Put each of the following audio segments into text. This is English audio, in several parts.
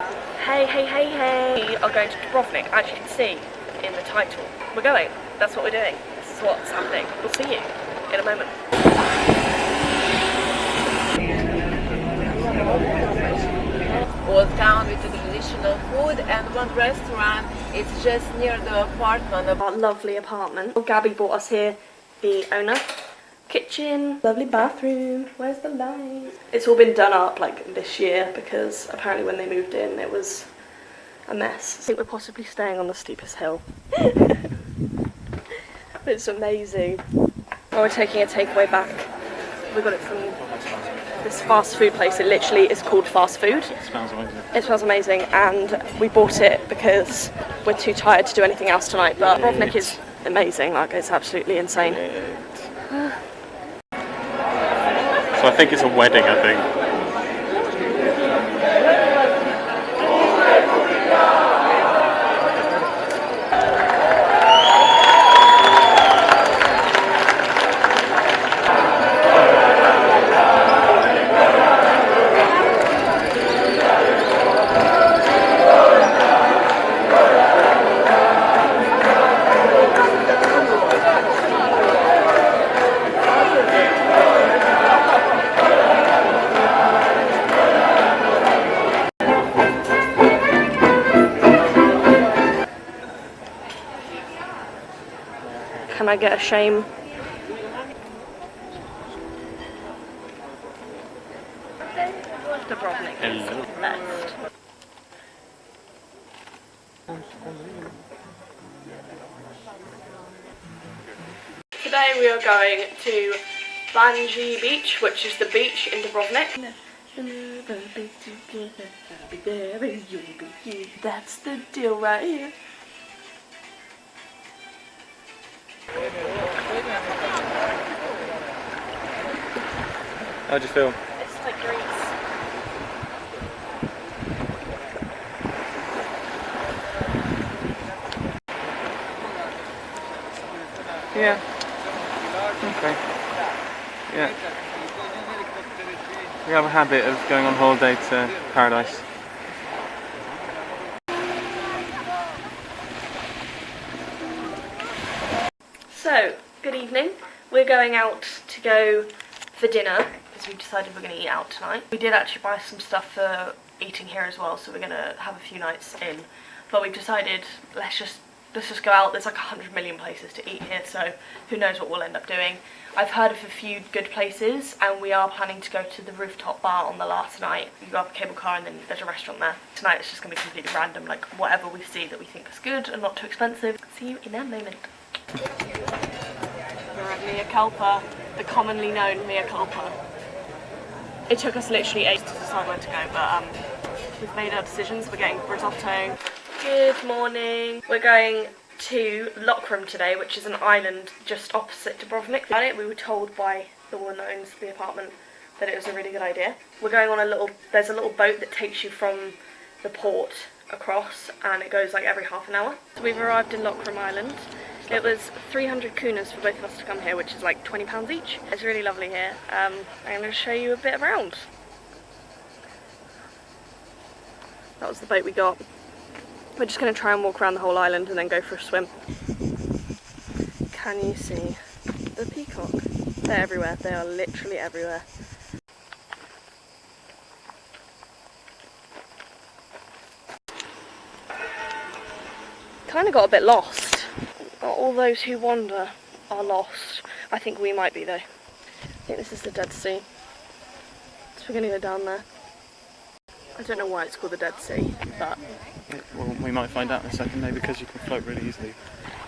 Hey, hey, hey, hey! We are going to Dubrovnik, as you can see in the title. We're going. That's what we're doing. This is what's happening. We'll see you in a moment. Old town with the traditional food and one restaurant. It's just near the apartment. Our lovely apartment. Gabby brought us here, the owner. Kitchen, lovely bathroom. Where's the light? It's all been done up like this year because apparently when they moved in it was a mess. I think we're possibly staying on the steepest hill. It's amazing. Oh, we're taking a takeaway back. We got it from this fast food place. It literally is called fast food. It smells amazing. It smells amazing, and we bought it because we're too tired to do anything else tonight. But Dubrovnik is amazing. Like, it's absolutely insane. So I think it's a wedding, I think. Can I get a shame? Dubrovnik is the best. Today we are going to Banji Beach, which is the beach in Dubrovnik. That's the deal right here. How do you feel? It's like Greece. Yeah. Okay. Yeah. We have a habit of going on holiday to paradise. So, good evening. We're going out to go for dinner because we've decided we're going to eat out tonight. We did actually buy some stuff for eating here as well, so we're going to have a few nights in. But we've decided let's just go out. There's like 100 million places to eat here, so who knows what we'll end up doing. I've heard of a few good places, and we are planning to go to the rooftop bar on the last night. You go up a cable car and then there's a restaurant there. Tonight it's just going to be completely random, like whatever we see that we think is good and not too expensive. See you in a moment. We're at Mea Culpa, the commonly known Mea Culpa. It took us literally ages to decide where to go, but we've made our decisions. We're getting risotto. Good morning. We're going to Lokrum today, which is an island just opposite Dubrovnik. We were told by the woman that owns the apartment that it was a really good idea. We're going on there's a little boat that takes you from the port across, and it goes like every half an hour. So we've arrived in Lokrum Island. It was 300 kunas for both of us to come here, which is like £20 each. It's really lovely here. I'm going to show you a bit around. That was the boat we got. We're just going to try and walk around the whole island and then go for a swim. Can you see the peacock? They're everywhere. They are literally everywhere. Kind of got a bit lost. Not all those who wander are lost. I think we might be though. I think this is the Dead Sea. So we're going to go down there. I don't know why it's called the Dead Sea, but... Well, we might find out in a second, maybe because you can float really easily.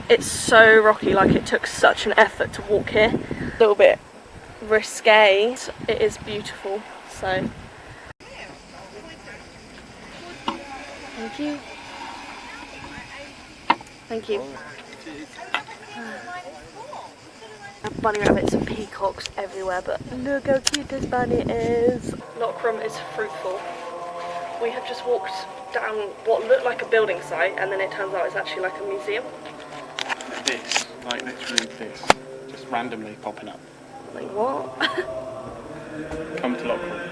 It's so rocky, like it took such an effort to walk here. A little bit risque. It is beautiful, so... Thank you. Thank you. Bunny rabbits and peacocks everywhere, but look how cute this bunny is. Lokrum is fruitful. We have just walked down what looked like a building site, and then it turns out it's actually like a museum. This, like literally this, just randomly popping up. Like what? Come to Lokrum.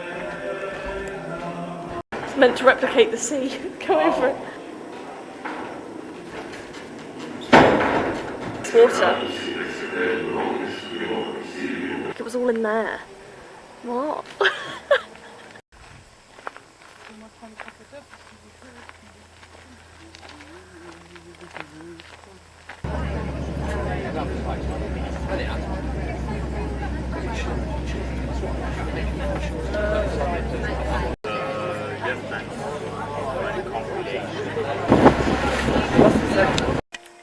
meant to replicate the sea. Go over it. It's water. It was all in there. What?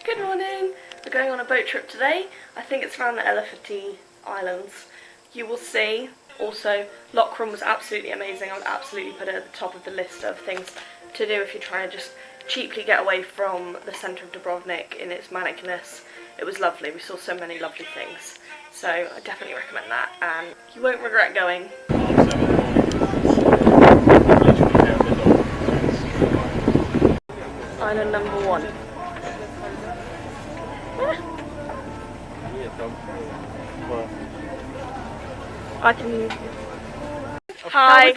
Good morning. We're going on a boat trip today. I think it's around the Elephantine Islands. You will see. Also, Lochram was absolutely amazing. I would absolutely put it at the top of the list of things to do if you're trying to just cheaply get away from the centre of Dubrovnik in its manicness. It was lovely. We saw so many lovely things. So I definitely recommend that, and you won't regret going. Island number 1. I can. Hi.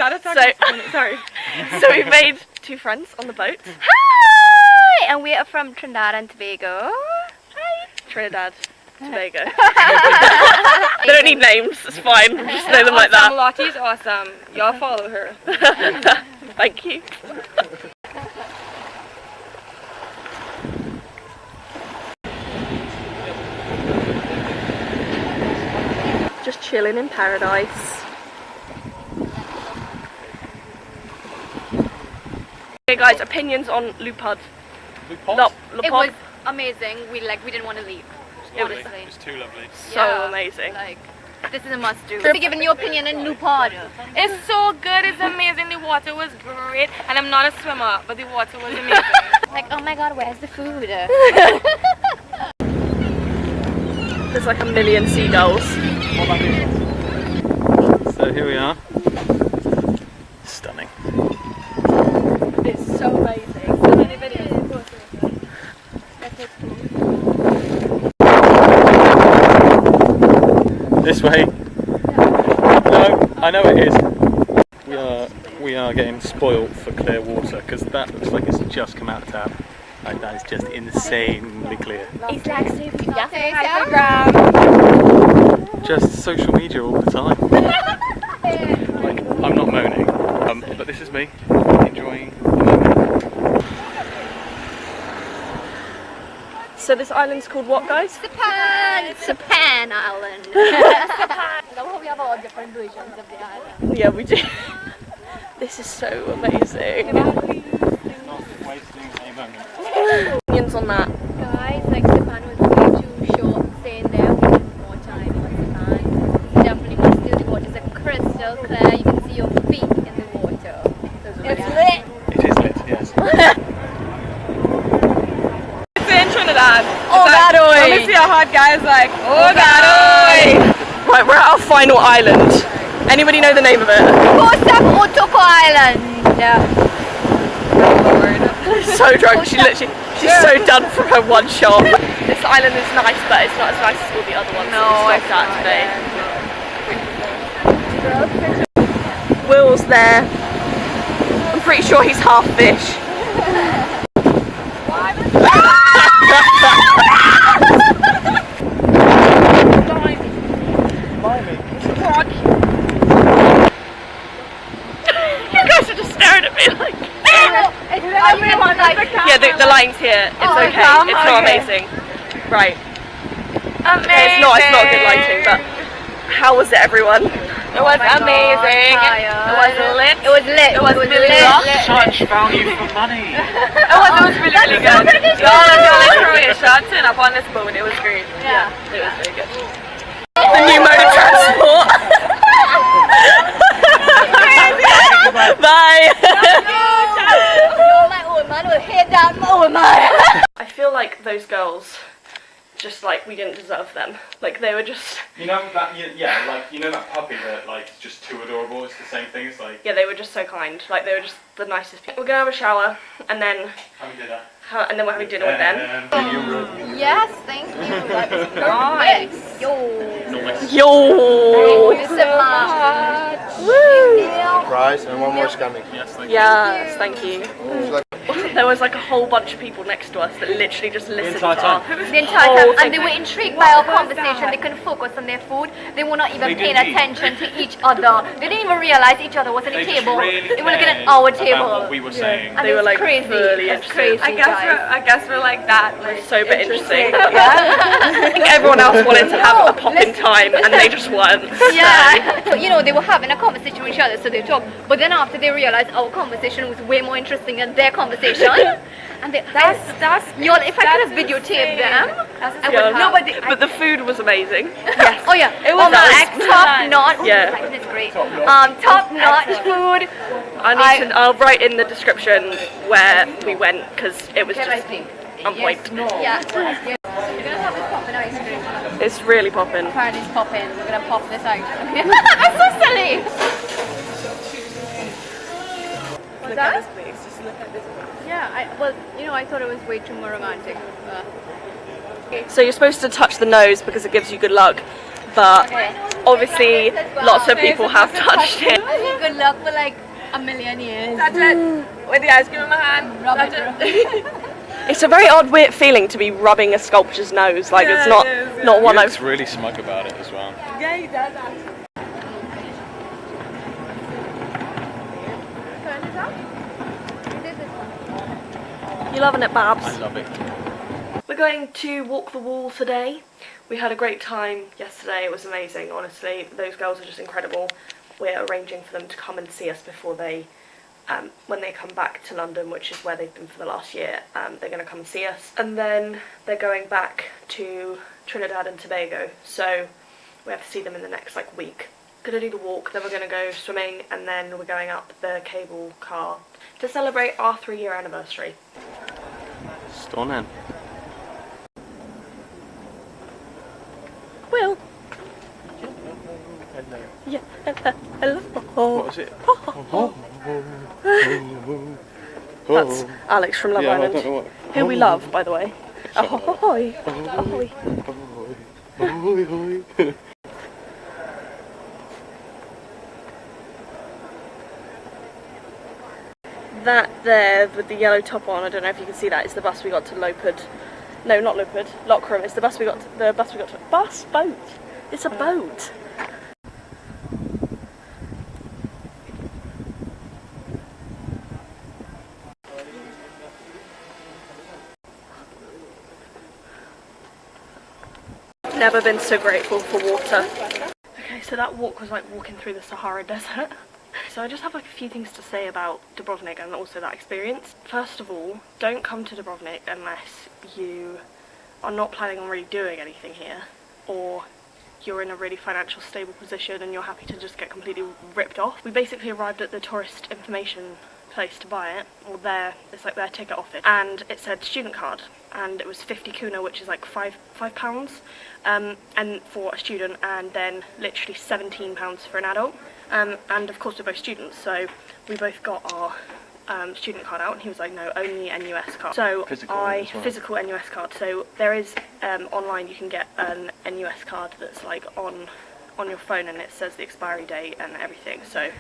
Sorry. So we made 2 friends on the boat. Hi! And we are from Trinidad and Tobago. Hi. Trinidad, Tobago. They don't need names. It's fine. We'll just know them like that. Lottie's awesome. Y'all follow her. Thank you. Just chilling in paradise. Okay guys, opinions on Lupad. It was amazing. We didn't want to leave. Honestly. It was too lovely. So amazing. Like, this is a must do. Be giving your opinion in Lupad. It's so good, it's amazing, the water was great, and I'm not a swimmer, but the water was amazing. Like, oh my god, where's the food? There's like a million seagulls. So here we are. Stunning. It's so amazing. This way. No, I know it is. We are getting spoilt for clear water because that looks like it's just come out of tap. Like that is just insanely clear. It's like super Just social media all the time. Like, I'm not moaning, but this is me enjoying the moment. So this island's called what, guys? Sapan Island. I love how we have all different versions of the island. Yeah, we do. This is so amazing. Not wasting a moment. Opinions on that? Guys, like Sapan was way too short staying there. We need more time in Sapan. Definitely must do. The waters are crystal clear. You can see your feet in the water. It's lit. It is lit, yes. In Trinidad. Oh God, Let me see a hot guy's like, oh God, Right, we're at our final island. Anybody know the name of it? Otoko Island. Yeah. So drunk, she's so done from her one shot. This island is nice, but it's not as nice as all the other ones that we stopped at today. Will's there. I'm pretty sure he's half fish. You guys are just staring at me like. Yeah, the lighting's here. It's okay. It's not amazing. Right. Okay, it's not good lighting, but how was it, everyone? it was amazing. It was lit. It was lit. It was really lit. Such value for money. It was really good. Y'all in Croatia, turn up on this boat. It was great. Yeah. It was very good. A new mode of transport. Bye. I feel like those girls, just like we didn't deserve them. Like they were just. You know that, yeah, like you know that puppy that like is just too adorable. It's the same thing. It's like. Yeah, they were just so kind. Like they were just the nicest people. We're gonna have a shower and then. Having dinner. And then we're having dinner with them. Yes, thank you. That was nice. Yo. Nice. Yo. Thank you so much. Prize and one more is coming. Yes, thank you. There was like a whole bunch of people next to us that literally just listened to our The entire time, and they were intrigued by our conversation. They couldn't focus on their food. They were not even paying attention to each other. They didn't even realize each other was at a table. They were looking at our table. What we were saying. And they were like crazy. really It's crazy. interested. I guess we're like that. It was so bit interesting. I think everyone else wanted to have a popping time and they just weren't. Yeah, but you know, they were having a conversation with each other, so they talked. But then after they realized our conversation was way more interesting than their conversation, and that's y'all. If I could have videotaped them, I would have. But the food was amazing. Yes. Oh yeah, it was like top notch. Yeah. It's great. Top notch food. I'll write in the description where we went because it was just on point. Yeah. You're gonna have this popping ice cream. It's really popping. Apparently it's popping. We're gonna pop this out. I'm so silly. What's that? Yeah, I thought it was way too more romantic. So you're supposed to touch the nose because it gives you good luck, but obviously lots of people have touched it. Good luck for like a million years. Touch it with the ice cream in my hand. Touch it. It's a very odd, weird feeling to be rubbing a sculpture's nose. Like it's not one He I've. looks really smug about it as well. Yeah, he does actually. You loving it, Babs? I love it. We're going to walk the wall today. We had a great time yesterday. It was amazing, honestly. Those girls are just incredible. We're arranging for them to come and see us before they, when they come back to London, which is where they've been for the last year. They're going to come and see us, and then they're going back to Trinidad and Tobago. So we have to see them in the next week. Gonna do the walk, then we're gonna go swimming, and then we're going up the cable car to celebrate our 3-year anniversary. Stunning. Will. Yeah. Hello. What was it? That's Alex from Love Yeah, I Island, don't know what. who we love, by the way. Ahoy. Ahoy. That there with the yellow top on, I don't know if you can see that, is the bus we got to Lopud. No, not Lopud, Lockram. It's the bus we got to, boat. It's a boat. Never been so grateful for water. Okay, so that walk was like walking through the Sahara Desert. So I just have a few things to say about Dubrovnik and also that experience. First of all, don't come to Dubrovnik unless you are not planning on really doing anything here, or you're in a really financial stable position and you're happy to just get completely ripped off. We basically arrived at the tourist information place to buy it, or it's like their ticket office, and it said student card, and it was 50 kuna, which is like £5, and for a student, and then literally £17 for an adult. And of course we're both students, so we both got our student card out, and he was like, no, only NUS card. So physical NUS card. So there is online you can get an NUS card that's like on your phone, and it says the expiry date and everything. So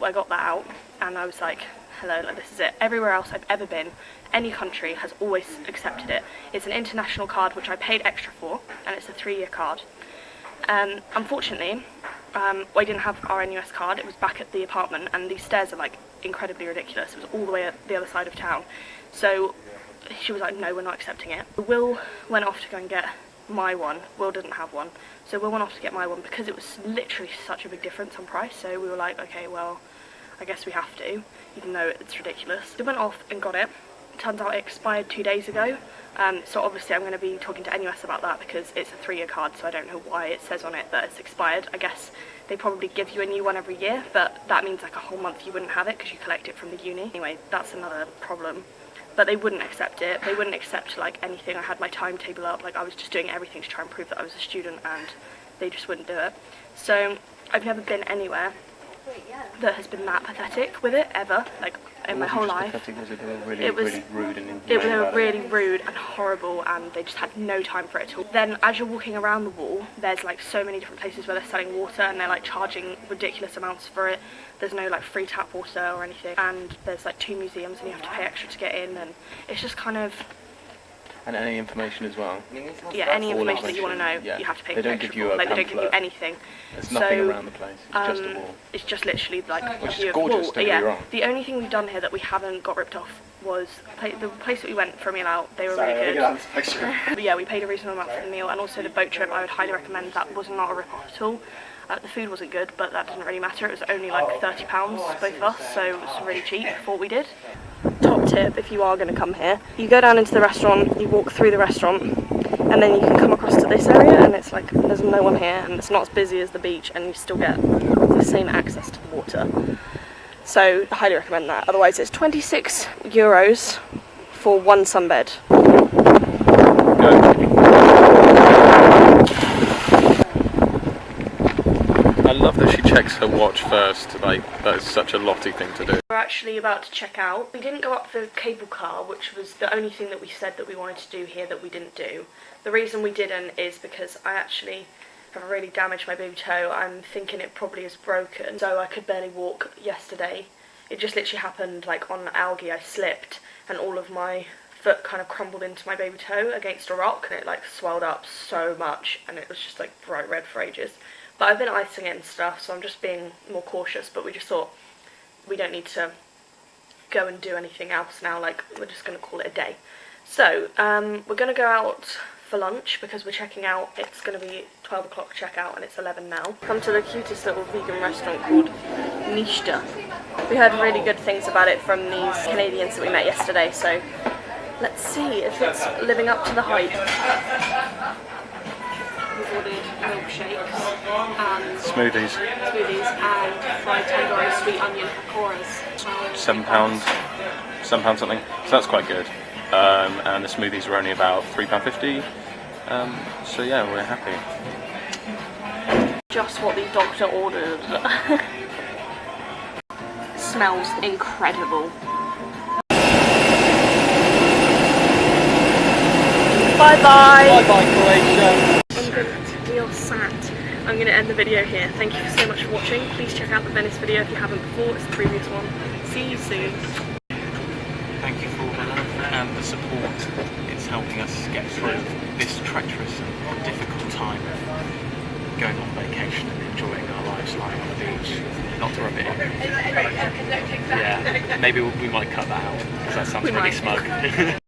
I got that out, and I was like, hello, like this is it. Everywhere else I've ever been, any country has always accepted it. It's an international card which I paid extra for, and it's a 3-year card. Unfortunately, I didn't have our NUS card. It was back at the apartment, and these stairs are like incredibly ridiculous. It was all the way at the other side of town. So she was like, no, we're not accepting it. Will went off to go and get my one. Will didn't have one, so Will went off to get my one because it was literally such a big difference on price. So we were like, okay, well, I guess we have to, even though it's ridiculous. We went off and got it. Turns out it expired 2 days ago. So obviously I'm going to be talking to NUS about that because it's a 3-year card, so I don't know why it says on it that it's expired. I guess they probably give you a new one every year, but that means like a whole month you wouldn't have it because you collect it from the uni. Anyway, that's another problem. But they wouldn't accept it. They wouldn't accept like anything. I had my timetable up, like I was just doing everything to try and prove that I was a student, and they just wouldn't do it. So I've never been anywhere that has been that pathetic with it ever, like in my whole life. Pathetic, was it? They were really, It was- really rude and They inhumane were about really rude and horrible, and they just had no time for it at all. Then as you're walking around the wall, there's like so many different places where they're selling water, and they're like charging ridiculous amounts for it. There's no like free tap water or anything, and there's like 2 museums and you have to pay extra to get in, and it's just kind of, And any information as well. yeah, any All information that you want to know, information, yeah. you have to pay They don't extra give you for. a Like, they don't give you pamphlet. anything. There's nothing So, around the place. It's just a wall. It's just literally like Which a view is of the gorgeous, wall. don't get Yeah. me wrong. The only thing we've done here that we haven't got ripped off was the place that we went for a meal out. They were really good. But yeah, we paid a reasonable amount for the meal, and also the boat trip. I would highly recommend. That was not a rip off at all. The food wasn't good, but that didn't really matter. It was only like £30 both of us, so it was really cheap for what we did. Top tip, if you are going to come here, you go down into the restaurant, you walk through the restaurant, and then you can come across to this area, and it's like there's no one here, and it's not as busy as the beach, and you still get the same access to the water. So I highly recommend that. Otherwise it's €26 for one sunbed. I love that she checks her watch first. Like, that is such a Lottie thing to do. We're actually about to check out. We didn't go up the cable car, which was the only thing that we said that we wanted to do here that we didn't do. The reason we didn't is because I actually have really damaged my baby toe. I'm thinking it probably is broken, so I could barely walk yesterday. It just literally happened like on algae. I slipped and all of my foot kind of crumbled into my baby toe against a rock, and it like swelled up so much, and it was just like bright red for ages. But I've been icing it and stuff, so I'm just being more cautious, but we just thought we don't need to go and do anything else now, like we're just going to call it a day. So we're going to go out for lunch because we're checking out. It's going to be 12 o'clock checkout and it's 11 now. Come to the cutest little vegan restaurant called Nishta. We heard really good things about it from these Canadians that we met yesterday, so let's see if it's living up to the hype. We've ordered milkshakes and Smoothies. and fried tandoori sweet onion pakoras. £7 something. So that's quite good. And the smoothies are only about £3.50. So yeah, we're happy. Just what the doctor ordered. Smells incredible. Bye bye. Bye bye, Croatia. We are sat. I'm going to end the video here. Thank you so much for watching. Please check out the Venice video if you haven't before. It's the previous one. See you soon. Thank you for all the love and the support. It's helping us get through this treacherous and difficult time of going on vacation and enjoying our lives lying on the beach. Not to rub it in. Yeah, maybe we might cut that out because that sounds really smug.